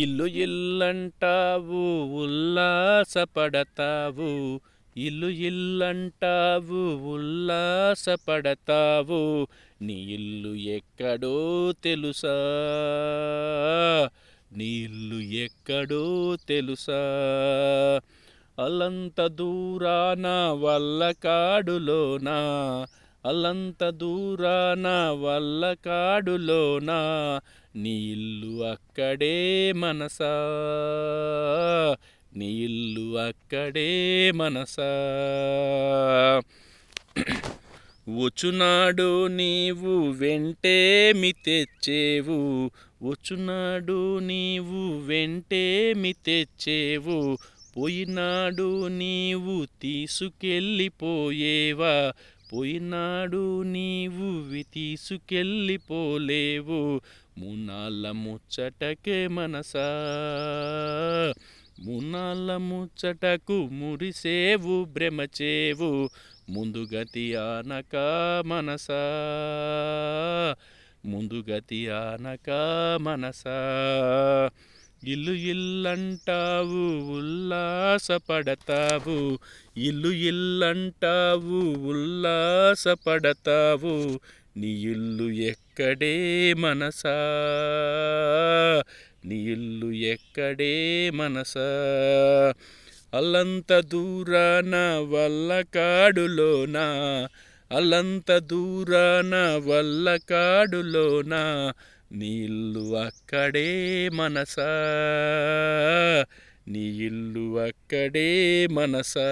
ఇల్లు ఇల్లంటావు ఉల్లాసపడతావు, ఇల్లు ఇల్లంటావు ఉల్లాసపడతావు. నీ ఇల్లు ఎక్కడో తెలుసా, నీ ఇల్లు ఎక్కడో తెలుసా. అల్లంత దూరాన వల్లకాడులోనా, అల్లంత దూరాన వల్లకాడులోనా. నీ ఇల్లు అక్కడే మనసా, నీ ఇల్లు అక్కడే మనసా. వచ్చునాడు నీవు వెంటేమి తెచ్చేవు, వచ్చునాడు నీవు వెంటేమి తెచ్చేవు. పోయినాడు నీవు తీసుకెళ్ళిపోయేవా, పోయినాడు నీవు తీసుకెళ్ళిపోలేవు. మూనాళ్ళ ముచ్చటకే మనసా, మూనాళ్ళ ముచ్చటకు మురిసేవు భ్రమచేవు. ముందుగతి ఆనక మనసా, ముందుగతి ఆనక మనసా. ఇల్లు ఇల్లంటావు ఉల్లాసపడతావు, ఇల్లు ఇల్లంటావు ఉల్లాసపడతావు. నీ ఇల్లు ఎక్కడే మనసా, నీ ఇల్లు ఎక్కడే మనసా. అల్లంత దూరాన వల్లకాడులోనా, అల్లంత దూరాన వల్లకాడులోనా. నీ ఇల్లు అక్కడే మనసా, నీ ఇల్లు అక్కడే మనసా.